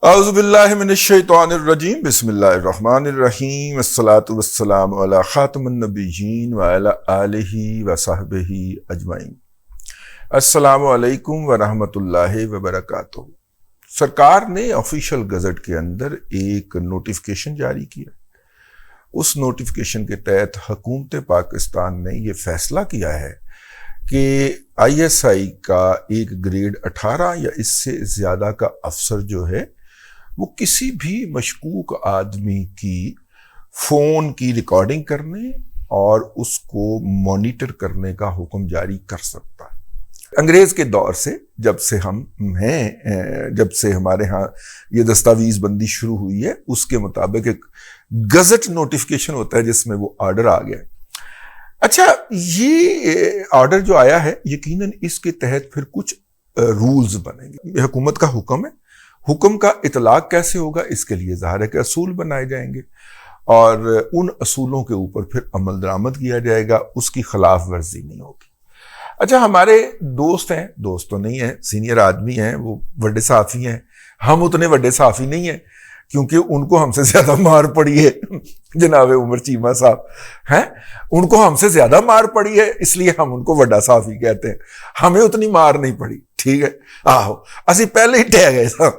اعوذ باللہ من الشیطان الرجیم بسم اللہ الرحمن الرحیم والصلاة والسلام علی خاتم النبیین وعلی آلہ وصحبہ اجمعین۔ السلام علیکم ورحمۃ اللہ وبرکاتہ۔ سرکار نے آفیشیل گزٹ کے اندر ایک نوٹیفیکیشن جاری کیا۔ اس نوٹیفیکیشن کے تحت حکومت پاکستان نے یہ فیصلہ کیا ہے کہ آئی ایس آئی کا ایک گریڈ 18 یا اس سے زیادہ کا افسر جو ہے وہ کسی بھی مشکوک آدمی کی فون کی ریکارڈنگ کرنے اور اس کو مانیٹر کرنے کا حکم جاری کر سکتا ہے۔ انگریز کے دور سے جب سے ہمارے ہاں یہ دستاویز بندی شروع ہوئی ہے، اس کے مطابق ایک گزٹ نوٹیفیکیشن ہوتا ہے جس میں وہ آرڈر آ گیا ہے۔ اچھا، یہ آرڈر جو آیا ہے یقیناً اس کے تحت پھر کچھ رولز بنیں گے۔ یہ حکومت کا حکم ہے، حکم کا اطلاق کیسے ہوگا اس کے لیے ظاہر ہے کہ اصول بنائے جائیں گے اور ان اصولوں کے اوپر پھر عمل درآمد کیا جائے گا، اس کی خلاف ورزی نہیں ہوگی۔ اچھا، ہمارے دوست ہیں، دوست تو نہیں ہیں، سینئر آدمی ہیں، وہ بڑے صحافی ہیں، ہم اتنے بڑے صحافی نہیں ہیں کیونکہ ان کو ہم سے زیادہ مار پڑی ہے۔ جناب عمر چیمہ صاحب ہیں، ان کو ہم سے زیادہ مار پڑی ہے، اس لیے ہم ان کو بڑا صحافی کہتے ہیں۔ ہمیں اتنی مار نہیں پڑی، ٹھیک ہے، آہو اسی پہلے ہی ٹہ گئے تھا۔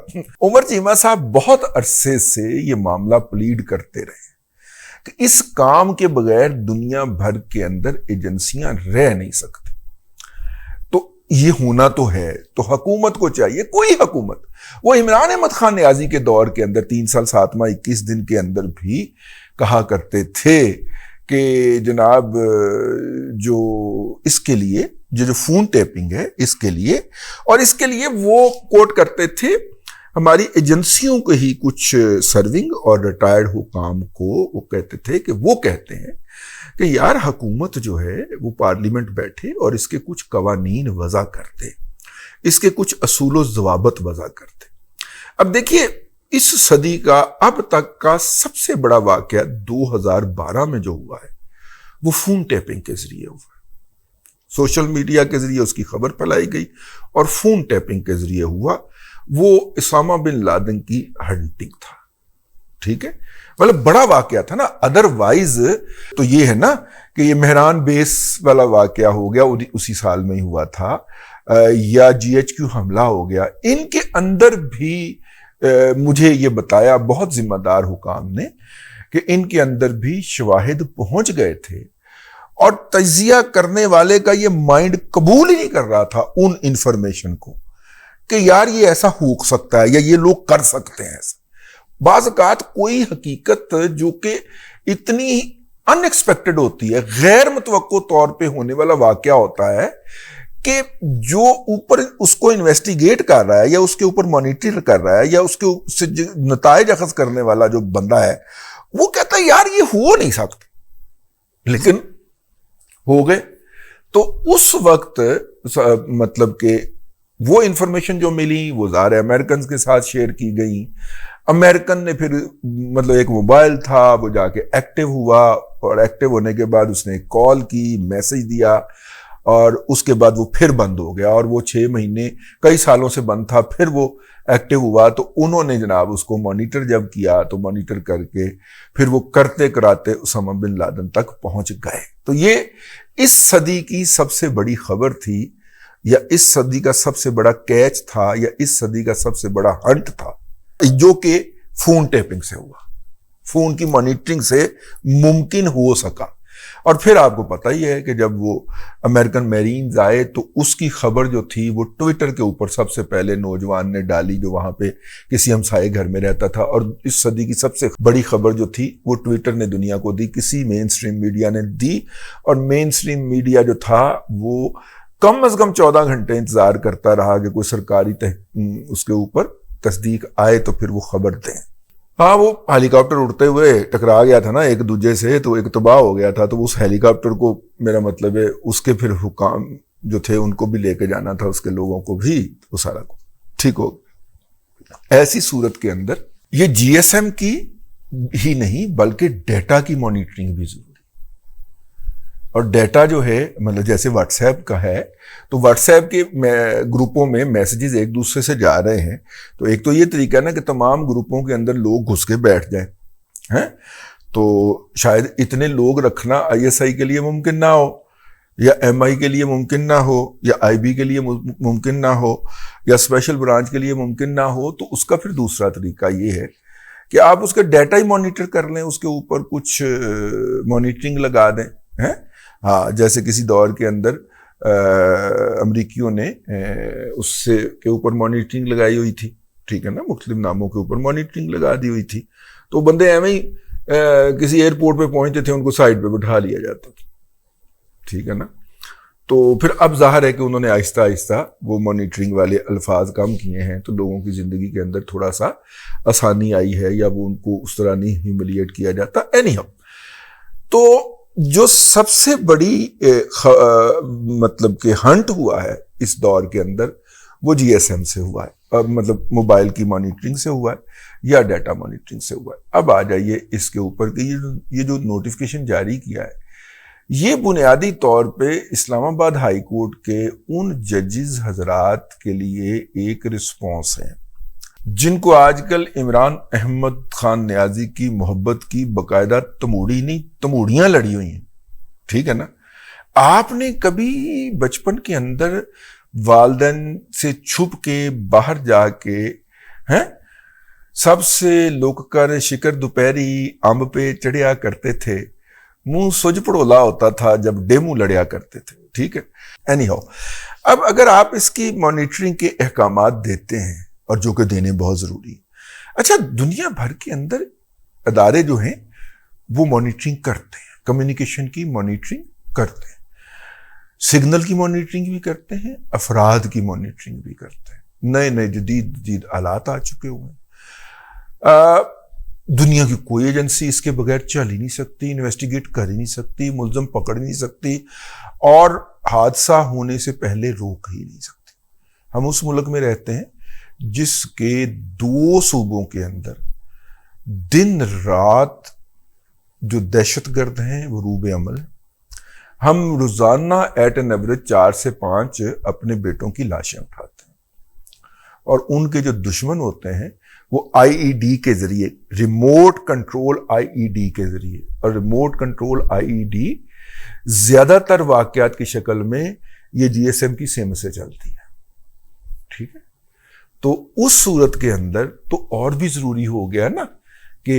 عمر چیمہ صاحب بہت عرصے سے یہ معاملہ پلیڈ کرتے رہے کہ اس کام کے بغیر دنیا بھر کے اندر ایجنسیاں رہ نہیں سکتی۔ تو یہ ہونا تو ہے، تو حکومت کو چاہیے، کوئی حکومت، وہ عمران احمد خان نیازی کے دور کے اندر 3 سال 7 ماہ 21 دن کے اندر بھی کہا کرتے تھے کہ جناب جو اس کے لیے جو فون ٹیپنگ ہے اس کے لیے، اور اس کے لیے وہ کوٹ کرتے تھے ہماری ایجنسیوں کے ہی کچھ سرونگ اور ریٹائرڈ حکام کو، وہ کہتے تھے کہ وہ کہتے ہیں کہ یار حکومت جو ہے وہ پارلیمنٹ بیٹھے اور اس کے کچھ قوانین وضع کرتے، اس کے کچھ اصول و ضوابط وضع کرتے۔ اب دیکھیے، اس صدی کا اب تک کا سب سے بڑا واقعہ 2012 میں جو ہوا ہے وہ فون ٹیپنگ کے ذریعے ہوا۔ سوشل میڈیا کے ذریعے اس کی خبر پھیلائی گئی اور فون ٹیپنگ کے ذریعے ہوا۔ وہ اسامہ بن لادن کی ہنٹنگ تھا، ٹھیک ہے، مطلب بڑا واقعہ تھا نا۔ ادروائز تو یہ ہے نا کہ یہ مہران بیس والا واقعہ ہو گیا، اسی سال میں ہی ہوا تھا، یا GHQ حملہ ہو گیا۔ ان کے اندر بھی مجھے یہ بتایا بہت ذمہ دار حکام نے کہ ان کے اندر بھی شواہد پہنچ گئے تھے اور تجزیہ کرنے والے کا یہ مائنڈ قبول ہی نہیں کر رہا تھا ان انفارمیشن کو کہ یار یہ ایسا ہو سکتا ہے یا یہ لوگ کر سکتے ہیں ایسا۔ بعض اوقات کوئی حقیقت جو کہ اتنی ان ایکسپیکٹڈ ہوتی ہے، غیر متوقع طور پہ ہونے والا واقعہ ہوتا ہے کہ جو اوپر اس کو انویسٹیگیٹ کر رہا ہے یا اس کے اوپر مانیٹر کر رہا ہے یا اس کے سے نتائج اخذ کرنے والا جو بندہ ہے وہ کہتا ہے یار یہ ہو نہیں سکتا، لیکن ہو گئے۔ تو اس وقت مطلب کہ وہ انفارمیشن جو ملی وہ ظاہر ہے امریکنز کے ساتھ شیئر کی گئی۔ امریکن نے پھر مطلب ایک موبائل تھا، وہ جا کے ایکٹیو ہوا اور ایکٹیو ہونے کے بعد اس نے کال کی، میسج دیا اور اس کے بعد وہ پھر بند ہو گیا، اور وہ 6 مہینے کئی سالوں سے بند تھا، پھر وہ ایکٹیو ہوا۔ تو انہوں نے جناب اس کو مانیٹر جب کیا تو مانیٹر کر کے پھر وہ کرتے کراتے اسامہ بن لادن تک پہنچ گئے۔ تو یہ اس صدی کی سب سے بڑی خبر تھی، یا اس صدی کا سب سے بڑا کیچ تھا، یا اس صدی کا سب سے بڑا ہنٹ تھا، جو کہ فون ٹیپنگ سے ہوا، فون کی مانیٹرنگ سے ممکن ہو سکا۔ اور پھر آپ کو پتہ ہی ہے کہ جب وہ امریکن میرینز آئے تو اس کی خبر جو تھی وہ ٹویٹر کے اوپر سب سے پہلے نوجوان نے ڈالی جو وہاں پہ کسی ہمسائے گھر میں رہتا تھا، اور اس صدی کی سب سے بڑی خبر جو تھی وہ ٹویٹر نے دنیا کو دی، کسی مین سٹریم میڈیا نے دی، اور مین سٹریم میڈیا جو تھا وہ کم از کم 14 گھنٹے انتظار کرتا رہا کہ کوئی سرکاری اس کے اوپر تصدیق آئے تو پھر وہ خبر دیں۔ ہاں، وہ ہیلی کاپٹر اڑتے ہوئے ٹکرا گیا تھا نا ایک دوسرے سے، تو ایک تباہ ہو گیا تھا، تو اس ہیلی کاپٹر کو، میرا مطلب ہے اس کے پھر حکام جو تھے ان کو بھی لے کے جانا تھا، اس کے لوگوں کو بھی، وہ سارا کو ٹھیک ہو گیا۔ ایسی صورت کے اندر یہ GSM کی ہی نہیں بلکہ ڈیٹا کی مانیٹرنگ بھی ضروری۔ اور ڈیٹا جو ہے مطلب جیسے واٹس ایپ کا ہے تو واٹس ایپ کے گروپوں میں میسیجز ایک دوسرے سے جا رہے ہیں، تو ایک تو یہ طریقہ ہے نا کہ تمام گروپوں کے اندر لوگ گھس کے بیٹھ جائیں ہیں، تو شاید اتنے لوگ رکھنا آئی ایس آئی کے لیے ممکن نہ ہو، یا ایم آئی کے لیے ممکن نہ ہو، یا آئی بی کے لیے ممکن نہ ہو، یا اسپیشل برانچ کے لیے ممکن نہ ہو. تو اس کا پھر دوسرا طریقہ یہ ہے کہ آپ اس کا ڈیٹا ہی مانیٹر کر لیں، اس کے اوپر کچھ مانیٹرنگ لگا دیں. ہاں جیسے کسی دور کے اندر امریکیوں نے اس سے کے اوپر مانیٹرنگ لگائی ہوئی تھی، ٹھیک ہے نا، مختلف ناموں کے اوپر مانیٹرنگ لگا دی ہوئی تھی، تو بندے ایویں ہی کسی ایئرپورٹ پہ پہنچتے تھے، ان کو سائڈ پہ بٹھا لیا جاتا تھا، ٹھیک ہے نا. تو پھر اب ظاہر ہے کہ انہوں نے آہستہ آہستہ وہ مانیٹرنگ والے الفاظ کم کیے ہیں، تو لوگوں کی زندگی کے اندر تھوڑا سا آسانی آئی ہے، یا وہ ان کو اس طرح نہیں ہیوملیٹ کیا جاتا. اینی ہاؤ، تو جو سب سے بڑی مطلب کہ ہنٹ ہوا ہے اس دور کے اندر وہ جی ایس ایم سے ہوا ہے، مطلب موبائل کی مانیٹرنگ سے ہوا ہے یا ڈیٹا مانیٹرنگ سے ہوا ہے. اب آ جائیے اس کے اوپر کہ یہ جو نوٹیفیکیشن جاری کیا ہے یہ بنیادی طور پہ اسلام آباد ہائی کورٹ کے ان ججز حضرات کے لیے ایک رسپانس ہے جن کو آج کل عمران احمد خان نیازی کی محبت کی باقاعدہ تموڑیاں لڑی ہوئی ہیں، ٹھیک ہے نا. آپ نے کبھی بچپن کے اندر والدین سے چھپ کے باہر جا کے سب سے لوک کر شکر دوپہری امب پہ چڑھیا کرتے تھے، منہ سج پڑولا ہوتا تھا جب ڈیمو لڑیا کرتے تھے، ٹھیک ہے. اینی ہاؤ، اب اگر آپ اس کی مانیٹرنگ کے احکامات دیتے ہیں، اور جو کہ دینے بہت ضروری ہے. اچھا، دنیا بھر کے اندر ادارے جو ہیں وہ مانیٹرنگ کرتے ہیں، کمیونیکیشن کی مانیٹرنگ کرتے ہیں، سگنل کی مانیٹرنگ بھی کرتے ہیں، افراد کی مانیٹرنگ بھی کرتے ہیں. نئے نئے جدید آلات آ چکے ہوئے ہیں. دنیا کی کوئی ایجنسی اس کے بغیر چل ہی نہیں سکتی، انویسٹیگیٹ کر ہی نہیں سکتی، ملزم پکڑ نہیں سکتی، اور حادثہ ہونے سے پہلے روک ہی نہیں سکتی. ہم اس ملک میں رہتے ہیں جس کے 2 صوبوں کے اندر دن رات جو دہشت گرد ہیں وہ روب عمل ہیں. ہم روزانہ ایٹ این ایوریج 4 سے 5 اپنے بیٹوں کی لاشیں اٹھاتے ہیں، اور ان کے جو دشمن ہوتے ہیں وہ آئی ای ڈی کے ذریعے، remote control I E D کے ذریعے، اور remote control I E D زیادہ تر واقعات کی شکل میں یہ جی ایس ایم کی سم سے چلتی ہے، ٹھیک ہے. تو اس صورت کے اندر تو اور بھی ضروری ہو گیا نا کہ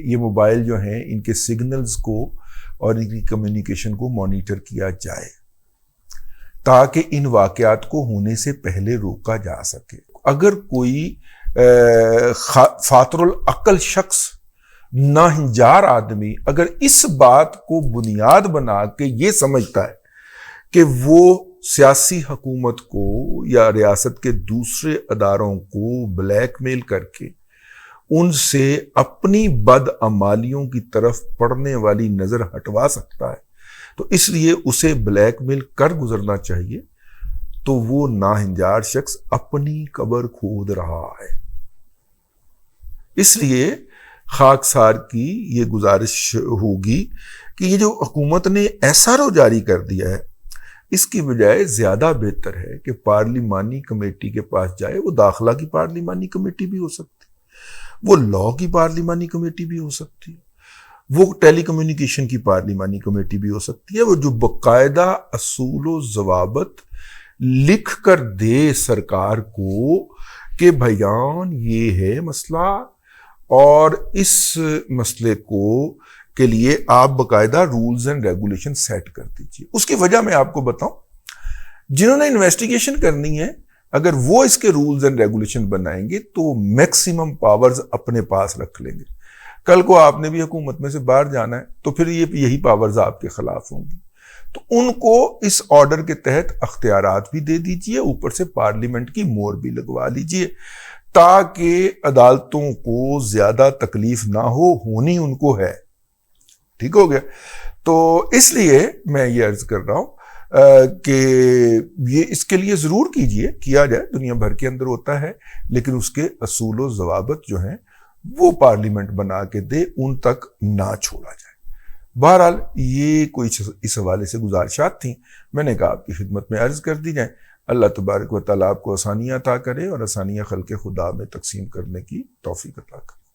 یہ موبائل جو ہیں ان کے سگنلز کو اور ان کی کمیونیکیشن کو مانیٹر کیا جائے تاکہ ان واقعات کو ہونے سے پہلے روکا جا سکے. اگر کوئی فاتر العقل شخص، ناہنجار آدمی، اگر اس بات کو بنیاد بنا کے یہ سمجھتا ہے کہ وہ سیاسی حکومت کو یا ریاست کے دوسرے اداروں کو بلیک میل کر کے ان سے اپنی بدعمالیوں کی طرف پڑنے والی نظر ہٹوا سکتا ہے، تو اس لیے اسے بلیک میل کر گزرنا چاہیے. تو وہ ناہنجار شخص اپنی قبر کھود رہا ہے. اس لیے خاکسار کی یہ گزارش ہوگی کہ یہ جو حکومت نے ایس آر او جاری کر دیا ہے، اس کی بجائے زیادہ بہتر ہے کہ پارلیمانی کمیٹی کے پاس جائے. وہ داخلہ کی پارلیمانی کمیٹی بھی ہو سکتی، وہ لاء کی پارلیمانی کمیٹی بھی ہو سکتی ہے، وہ ٹیلی کمیونیکیشن کی پارلیمانی کمیٹی بھی ہو سکتی ہے. وہ جو باقاعدہ اصول و ضوابط لکھ کر دے سرکار کو کہ بھائیان یہ ہے مسئلہ، اور اس مسئلے کو کے لیے آپ باقاعدہ رولز اینڈ ریگولیشن سیٹ کر دیجیے. اس کی وجہ میں آپ کو بتاؤں، جنہوں نے انویسٹیگیشن کرنی ہے اگر وہ اس کے رولز اینڈ ریگولیشن بنائیں گے تو میکسیمم پاورز اپنے پاس رکھ لیں گے. کل کو آپ نے بھی حکومت میں سے باہر جانا ہے تو پھر یہی پاورز آپ کے خلاف ہوں گی. تو ان کو اس آرڈر کے تحت اختیارات بھی دے دیجئے، اوپر سے پارلیمنٹ کی مور بھی لگوا لیجئے تاکہ عدالتوں کو زیادہ تکلیف نہ ہونی ان کو ہے. ٹھیک ہو گیا؟ تو اس لیے میں یہ عرض کر رہا ہوں کہ یہ اس کے لیے ضرور کیا جائے، دنیا بھر کے اندر ہوتا ہے، لیکن اس کے اصول و ضوابط جو ہیں وہ پارلیمنٹ بنا کے دے، ان تک نہ چھوڑا جائے. بہرحال یہ کوئی اس حوالے سے گزارشات تھیں، میں نے کہا آپ کی خدمت میں عرض کر دی جائیں۔ اللہ تبارک و تعالیٰ آپ کو آسانیاں عطا کرے اور آسانیاں خلق خدا میں تقسیم کرنے کی توفیق عطا کرے۔